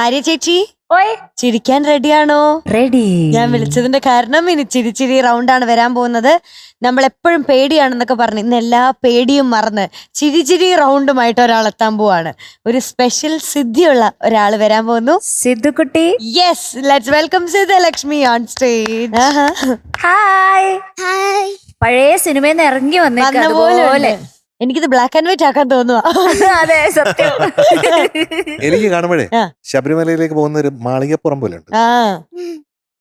ആര്യ ചേച്ചി ഓയ് ചിരിക്കാൻ റെഡിയാണോ? റെഡി. ഞാൻ വിളിച്ചതിന്റെ കാരണം ഇനി ചിരി റൗണ്ടാണ് വരാൻ പോകുന്നത്. നമ്മൾ എപ്പോഴും പേടിയാണെന്നൊക്കെ പറഞ്ഞു, ഇന്ന് എല്ലാ പേടിയും മറന്ന് ചിരി റൗണ്ടുമായിട്ട് ഒരാൾ എത്താൻ പോവാണ്. ഒരു സ്പെഷ്യൽ സിദ്ധിയുള്ള ഒരാൾ വരാൻ പോകുന്നു. സിദ്ധുക്കുട്ടി. Yes, let's welcome Siddhalakshmi on stage. Hi. പഴയ സിനിമയിൽ നിന്ന് ഇറങ്ങി വന്നേപോലെ. എനിക്കിത് ബ്ലാക്ക് ആൻഡ് വൈറ്റ് ആക്കാൻ തോന്നുക. അതെ, സത്യം. എനിക്ക് കാണുമ്പോഴേ ശബരിമലയിലേക്ക് പോകുന്ന ഒരു മാളികപ്പുറം പോലെ ഉണ്ട്.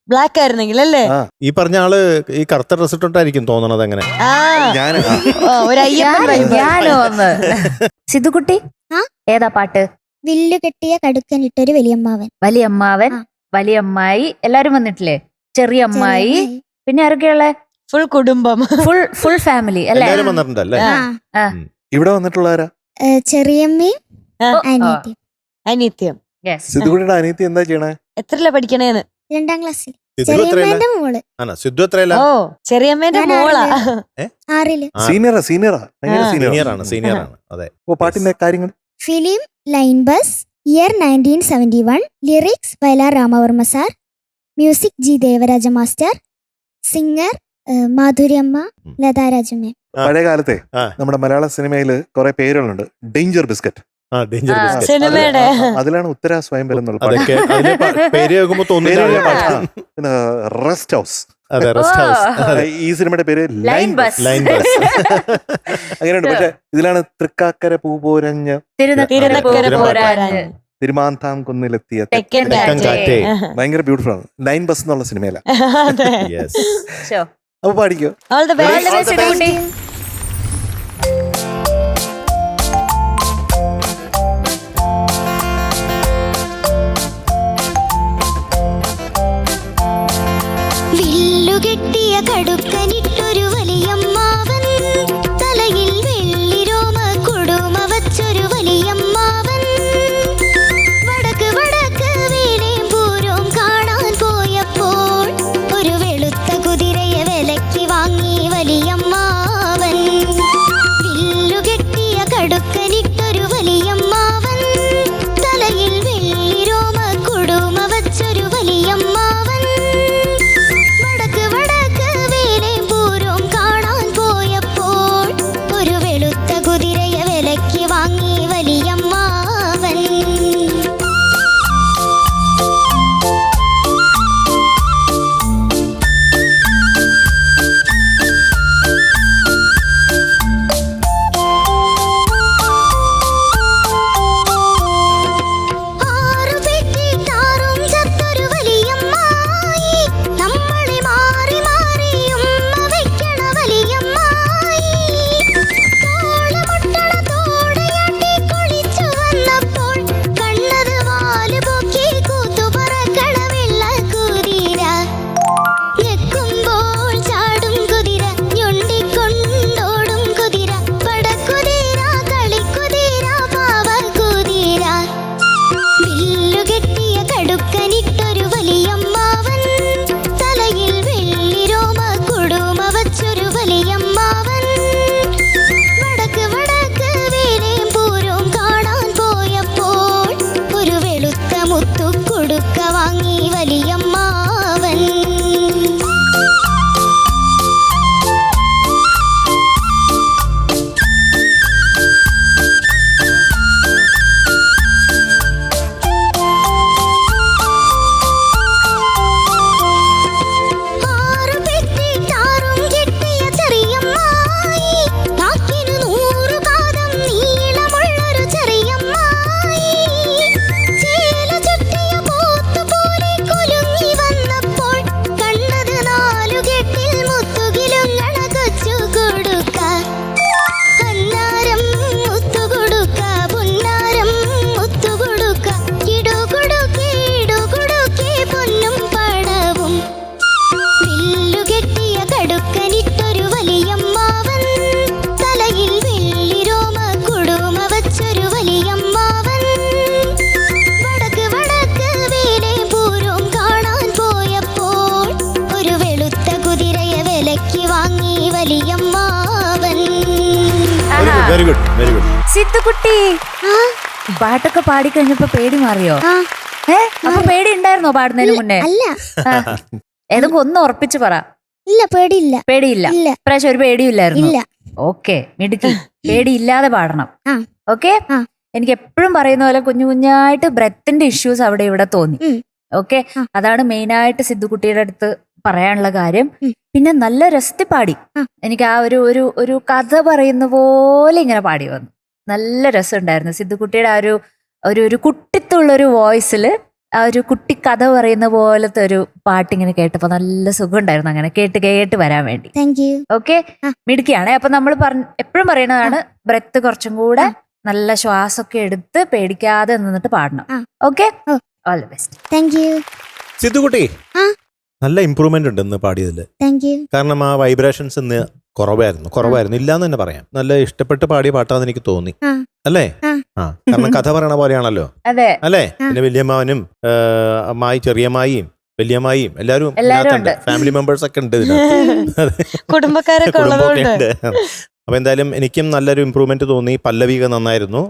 ബ്ലാക്ക് ആയിരുന്നെങ്കിൽ അല്ലേ? ഈ പറഞ്ഞ ആള് ഈ കറുത്ത ഡ്രസ് ഇട്ടോണ്ടായിരിക്കും തോന്നണത്. അങ്ങനെ ഞാനോ ഒന്ന്. സിദ്ധുക്കുട്ടി, ഏതാ പാട്ട്? വില്ലു കെട്ടിയ കടുക്കനിട്ടൊരു വലിയമ്മാവൻ. വലിയമ്മാവൻ, വലിയമ്മായി, എല്ലാരും വന്നിട്ടില്ലേ? ചെറിയ അമ്മായി, പിന്നെ ആരൊക്കെയുള്ള? ഫുൾ കുടുംബം, ഫുൾ ഫാമിലി അല്ലേ? വന്നിട്ടുണ്ടല്ലേ? ഇവിടെ വന്നിട്ടുള്ളവരാ? ചെറിയമ്മയും അനിത്യം. സിദ്ധുകുട്ടിയുടെ അനിയത്തി എന്താ ചെയ്യണേ? എത്രല്ല പഠിക്കണേന്ന്? 2ാം ക്ലാസ്സിൽ. ചെറിയമ്മേന്റെ മോള്. സിദ്ധു എത്രയല്ല? ഓ, ചെറിയമ്മേന്റെ മോളാ. 6ല്. സീനിയറാണ്. അതെ. ഓ, പാട്ടിന്റെ കാര്യങ്ങൾ. Film line bus, year 1971. Lyrics Vayalar Ramavarma sir. Music G Devaraja master. Singer മാധുര്യമ്മ, ലതാരാജമ്മ. പഴയ കാലത്തെ നമ്മുടെ മലയാള സിനിമയില് കുറെ പേരുകളുണ്ട്. ഡേഞ്ചർ ബിസ്ക്കറ്റ് സിനിമയുടെ അതിലാണ് ഉത്തര സ്വയംവരം എന്നുള്ള പിന്നെ റെസ്റ്റ് ഹൗസ്. ഈ സിനിമയുടെ പേര് ലൈൻ ബസ്. അങ്ങനെയുണ്ട്. പക്ഷെ ഇതിലാണ് തൃക്കാക്കര പൂപോരഞ്ഞ തിരുമാന്താം കുന്നിലെത്തിയ ഭയങ്കര ബ്യൂട്ടിഫുൾ ആണ്. ലൈൻ ബസ് എന്നുള്ള സിനിമയിലാണ്. അപ്പൊ പാടിക്കോ. വില്ലുകെട്ടിയ കടുക്കനിട്ടൊരു വലിയമ്മാവൻ, തലയിൽ വെള്ളിരോമ കുടുമ വച്ചൊരു വലിയമ്മാവൻ. വടക്ക് വീണേം പൂരോം കാണാൻ പോയപ്പോൾ ഒരു വെളുത്ത കുതിരയെ വിലയ്ക്ക് വാങ്ങി വലിയമ്മാവൻ. വില്ലുകെട്ടിയ കടുക്കനിട്ടൊരു വലിയമ്മാവൻ, തലയിൽ വെള്ളിരോമ കുടുമ വച്ചൊരു വലിയമ്മാവൻ. ഒരു വെളുത്ത കുതിരയെ വിലയ്ക്ക് വാങ്ങി വലിയമ്മാവൻ. Very good very good. സിദ്ധുക്കുട്ടി പാട്ടൊക്കെ പാടിക്കഴിഞ്ഞപ്പോ പേടി മാറിയോ? പേടിയായിരുന്നോ പാടുന്നതിന് മുന്നേ? അല്ല ഏതൊക്കെ ഒന്ന് ഉറപ്പിച്ച് പറ. ഇല്ല പേടിയില്ല. പേടിയില്ല. ഇല്ല ഇപ്രാവശ്യം ഒരു പേടിയില്ലായിരുന്നു. ഇല്ല. ഓക്കെ, മിടുക്കി. പേടിയില്ലാതെ പാടണം. ആ. ഓക്കെ. ആ. എനിക്ക് എപ്പോഴും പറയുന്ന പോലെ കുഞ്ഞു കുഞ്ഞായിട്ട് ബ്രെത്തിന്റെ ഇഷ്യൂസ് അവിടെ ഇവിടെ തോന്നി. ഓക്കെ, ആ. അതാണ് മെയിനായിട്ട് സിദ്ധുക്കുട്ടിയുടെ അടുത്ത് പറയാനുള്ള കാര്യം. ഉം. പിന്നെ നല്ല രസത്തിൽ പാടി. ആ. എനിക്ക് ആ ഒരു കഥ പറയുന്ന പോലെ ഇങ്ങനെ പാടി വന്നു. നല്ല രസമുണ്ടായിരുന്നു സിദ്ധുക്കുട്ടിയുടെ ആ ഒരു കുട്ടിത്തുള്ളൊരു വോയിസിൽ ആ ഒരു കുട്ടി കഥ പറയുന്ന പോലത്തെ ഒരു പാട്ടിങ്ങനെ കേട്ടപ്പോ നല്ല സുഖം ഉണ്ടായിരുന്നു. അങ്ങനെ കേട്ട് വരാൻ വേണ്ടി. Thank you. ഓക്കെ, ആ. മിടുക്കിയാണ്. അപ്പൊ നമ്മൾ എപ്പോഴും പറയുന്നതാണ് ബ്രെത്ത് കുറച്ചും കൂടെ നല്ല ശ്വാസമൊക്കെ എടുത്ത് പേടിക്കാതെ നിന്നിട്ട് പാടണം. ആ. ഓക്കെ, ഓ. All the best. Thank you. സിദ്ധുകുട്ടി ആ. നല്ല ഇമ്പ്രൂവ്മെന്റ് ഉണ്ട് ഇന്ന് പാടിയതില്. Thank you. കാരണം ആ വൈബ്രേഷൻസ് ഇന്ന് കുറവായിരുന്നു ഇല്ലാന്ന് തന്നെ പറയാം. നല്ല ഇഷ്ടപ്പെട്ട് പാടിയ പാട്ടാന്ന് എനിക്ക് തോന്നി. ആ. അല്ലേ? ആ. ആ, കാരണം കഥ പറയണ പോലെയാണല്ലോ അതെ, അല്ലേ? ആ. പിന്നെ വലിയമ്മാവനും അമ്മായി, ചെറിയമ്മായിയും വലിയമ്മായിയും എല്ലാവരും ഉണ്ട്. ഫാമിലി മെമ്പേഴ്സ് ഒക്കെ ഉണ്ട് ഇതിനകത്ത്. കുടുംബക്കാരൊക്കെ കുടുംബമൊക്കെ ഉള്ളതുകൊണ്ട് ഉണ്ട്. അപ്പൊ എന്തായാലും എനിക്കും നല്ലൊരു ഇമ്പ്രൂവ്മെന്റ് തോന്നി. പല്ലവിക നന്നായിരുന്നു.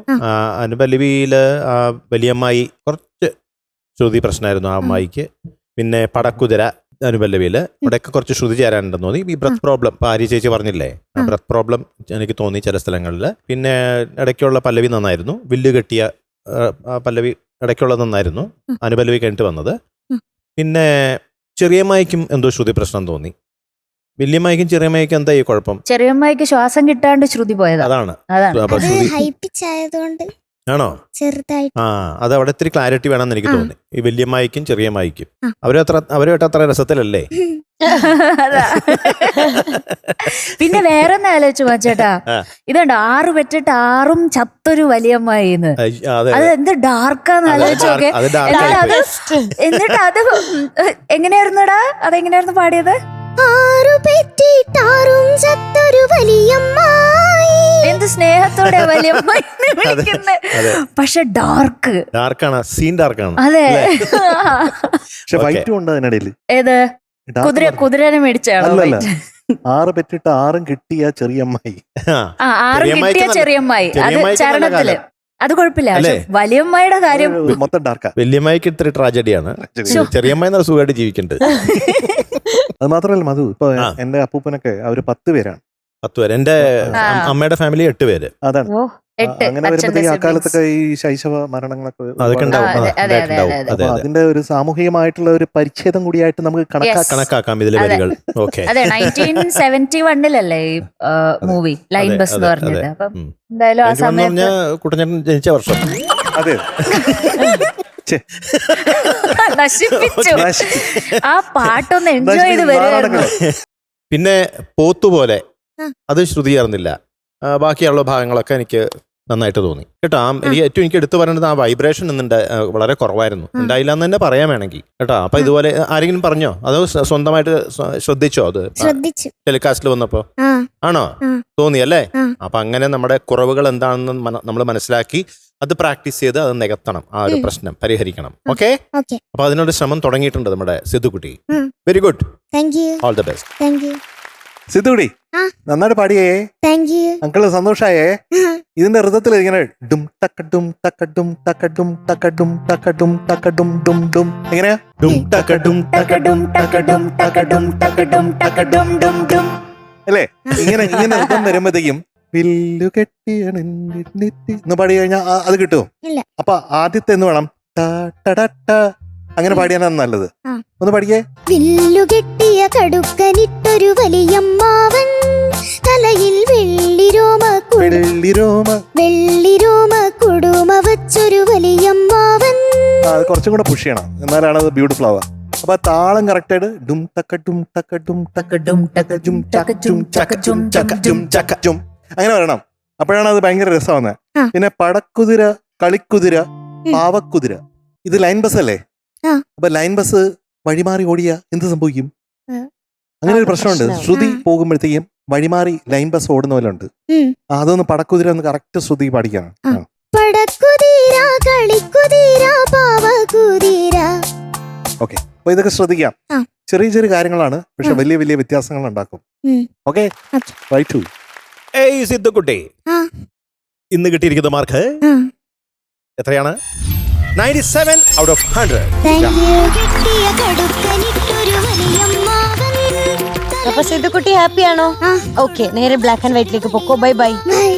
അനുപല്ലവിയില് വലിയമ്മായി കുറച്ച് ശ്രുതി പ്രശ്നമായിരുന്നു ആ അമ്മായിക്ക്. പിന്നെ പടക്കുതിര അനുപല്ലവിയില് ഇവിടെയൊക്കെ കുറച്ച് ശ്രുതി ചേരാനുണ്ടെന്ന് തോന്നി. ഈ ബ്രത്ത് പ്രോബ്ലം ആര്യ ചേച്ചി പറഞ്ഞില്ലേ, ആ ബ്രത്ത് പ്രോബ്ലം എനിക്ക് തോന്നി ചില സ്ഥലങ്ങളിൽ. പിന്നെ ഇടയ്ക്കുള്ള പല്ലവി നന്നായിരുന്നു. വില്ല് കെട്ടിയ പല്ലവി ഇടയ്ക്കുള്ള നന്നായിരുന്നു. അനുപല്ലവി കഴിഞ്ഞിട്ട് വന്നത്. പിന്നെ ചെറിയമ്മായിക്കും എന്തോ ശ്രുതി പ്രശ്നം തോന്നി. വലിയമ്മായിക്കും ചെറിയമ്മായിക്കും എന്താ ഈ കുഴപ്പം? ചെറിയമ്മായിക്ക് ശ്വാസം കിട്ടാണ്ട് ശ്രുതി പോയതാ. അതാണ്. അതാണ്. അത് ഹൈ പിച്ച് ആയതുകൊണ്ട് ആണോ? ചെറുതായിട്ട്. ആ, അത് അവിടെ ഇത്തിരി ക്ലാരിറ്റി വേണമെന്ന് എനിക്ക് തോന്നി. ഈ വലിയമ്മായിക്കും ചെറിയമ്മായിക്കും ആ. അവരുമായിട്ട് അത്ര രസത്തിലല്ലേ? അതാ. പിന്നെ വേറെ ഒന്ന് ആലോചിച്ചു ചേട്ടാ, ഇതുണ്ട് 6 പെറ്റിട്ട് 6 ചത്തൊരു വലിയമ്മായിന്ന്. അതെ, അത് എന്ത് ഡാർക്കാന്ന് ആലോചിച്ചോക്കെ. അത് എന്നിട്ട് അത് എങ്ങനെയായിരുന്നുടാ, അതെങ്ങനെയായിരുന്നു പാടിയത്? 6 പെറ്റിട്ടാറും ചത്തൊരു വലിയമ്മായി. എന്ത് സ്നേഹത്തോടെ വലിയമ്മായി വിളിക്കുന്നത്. പക്ഷെ ഡാർക്കാണ്, സീൻ ഡാർക്കാണ്. അതെ. പക്ഷെ വൈറ്റും ഉണ്ട് അതിനിടയിൽ. ഏത് കുതിരനെ മേടിച്ചാണോ? 6 പെറ്റിട്ട് 6 കിട്ടിയ ചെറിയമ്മായി. 6 കിട്ടിയ ചെറിയമ്മായി. അത് ചരണത്തില് അത് കുഴപ്പമില്ല. പക്ഷെ വലിയമ്മായിയുടെ കാര്യം മൊത്തം ഡാർക്കാ. വലിയമ്മായിക്ക് ഇത്തിരി ട്രാജഡിയാണ്. ചെറിയമ്മായി നല്ല സുഖമായിട്ട് ജീവിക്കുന്നുണ്ട്. അത് മാത്രമല്ല മധു, ഇപ്പൊ എന്റെ അപ്പൂപ്പനൊക്കെ അവര് 10 പേരാണ്. 10 പേര്. എന്റെ അമ്മയുടെ ഫാമിലി 8 പേര്. അതാണ്. അങ്ങനെ വരുമ്പോഴത്തേക്ക് ആ കാലത്തൊക്കെ ഈ ശൈശവ മരണങ്ങളൊക്കെ അതൊക്കെ ഉണ്ടാവും. അപ്പൊ അതിന്റെ ഒരു സാമൂഹികമായിട്ടുള്ള ഒരു പരിച്ഛേദം കൂടിയായിട്ട് നമുക്ക് കണക്കാക്കാം ഇതിലെ വരികൾ. ഓക്കെ. അതെ, 1971 ഈ മൂവി ലൈൻ ബസ് എന്ന് പറഞ്ഞത്. അപ്പം എന്തായാലും ആ സമയത്ത് കുട്ടഞ്ചേട്ടൻ ജനിച്ച വർഷം. അതെ. നശിപ്പിച്ചു. ആ പാട്ടൊന്ന് എൻജോയ് ചെയ്ത് വരുമായിരുന്നു. പിന്നെ പോത്തുപോലെ അത് ശ്രുതി ചേർന്നില്ല. ബാക്കിയുള്ള ഭാഗങ്ങളൊക്കെ എനിക്ക് നന്നായിട്ട് തോന്നി കേട്ടോ. എനിക്ക് എടുത്തു പറയേണ്ടത് ആ വൈബ്രേഷൻ ഇന്നുണ്ട് വളരെ കുറവായിരുന്നു. ഉണ്ടായില്ല എന്ന് തന്നെ പറയാൻ വേണമെങ്കിൽ കേട്ടോ. അപ്പൊ ഇതുപോലെ ആരെങ്കിലും പറഞ്ഞോ, അതോ സ്വന്തമായിട്ട് ശ്രദ്ധിച്ചോ? അത് ടെലികാസ്റ്റിൽ വന്നപ്പോ ആണോ തോന്നിയല്ലേ? അപ്പൊ അങ്ങനെ നമ്മുടെ കുറവുകൾ എന്താണെന്ന് നമ്മൾ മനസ്സിലാക്കി അത് പ്രാക്ടീസ് ചെയ്ത് അത് നികത്തണം. ആ ഒരു പ്രശ്നം പരിഹരിക്കണം. ഓക്കെ. അപ്പൊ അതിനൊരു ശ്രമം തുടങ്ങിയിട്ടുണ്ട് നമ്മുടെ സിദ്ധുക്കുട്ടി. Very good. All the best. സിദ്ധുകുടി നന്നായിട്ട് പാടിയേ. അങ്കിള് സന്തോഷായേ. ഇതിന്റെ ഋതത്തിൽ ഇങ്ങനെ ഡും ടക്കഡും ടക്കഡും ടക്കഡും ടക്കഡും ടക്കഡും ടക്കഡും ഡും ഡും എങ്ങനെയാ? ഡും ടക്കഡും ടക്കഡും ടക്കഡും ടക്കഡും ടക്കഡും ടക്കഡും ഡും ഡും അല്ലേ? ഇങ്ങനെ ഋതം വരുമ്പോഴത്തേക്കും വില്ലു കെട്ടിയെന്ന് പാടി കഴിഞ്ഞാൽ അത് കിട്ടുമോ? അപ്പൊ ആദ്യത്തെ എന്ന് വേണം അങ്ങനെ പാടിയാനാണ് നല്ലത്. ഒന്ന് പാടിയേ. വില്ലുകെട്ടിയ കടുക്കനിട്ടൊരു വലിയമ്മാവൻ, തലയിൽ വെള്ളിരോമ കുടുമ വച്ചൊരു വലിയമ്മാവൻ. അത് കുറച്ചും കൂടെ പുഷ് ചെയ്യണം, എന്നാലാണ് അത് ബ്യൂട്ടിഫുൾ ആവുക. അപ്പൊ താളം കറക്റ്റ് ആയിട്ട് ഡും ടക്കഡും ടക്കഡും ടക്കഡും ടക്കജും ചക്കജും ചക്കജും ചക്കജും ചക്കജും അങ്ങനെ വരണം. അപ്പോഴാണ് അത് ഭയങ്കര രസമാവുന്നത്. പിന്നെ പടക്കുതിര, കളിക്കുതിര, പാവക്കുതിര, ഇത് ലൈൻ ബസ് അല്ലേ? അപ്പൊ ലൈൻ ബസ് വഴിമാറി ഓടിയ എന്ത് സംഭവിക്കും? അങ്ങനെ ഒരു പ്രശ്നമുണ്ട്. ശ്രുതി പോകുമ്പോഴത്തേക്കും വഴിമാറി ലൈൻ ബസ് ഓടുന്ന പോലെ ഉണ്ട്. അതൊന്ന് പടക്കുതിര ഒന്ന് കറക്റ്റ് ശ്രുതി പാടിക്കാണ്. ഓക്കെ. അപ്പൊ ഇതൊക്കെ ശ്രദ്ധിക്കാം. ചെറിയ ചെറിയ കാര്യങ്ങളാണ്, പക്ഷെ വലിയ വലിയ വ്യത്യാസങ്ങൾ ഉണ്ടാക്കും. ഓക്കെ. റൈറ്റ്. ഏയ് സിദ്ധുക്കുട്ടി, ഇന്ന് കിട്ടിയിരിക്കുന്ന മാർക്ക് എത്രയാണ്? 97 out of 100. കെട്ടിയ കടുക്കനിട്ടൊരു വലിയമ്മാവൻ. അപ്പൊ സിദ്ധുക്കുട്ടി ഹാപ്പിയാണോ? ഓക്കെ, നേരെ ബ്ലാക്ക് ആൻഡ് വൈറ്റിലേക്ക് പൊക്കോ. Bye bye. ബൈ.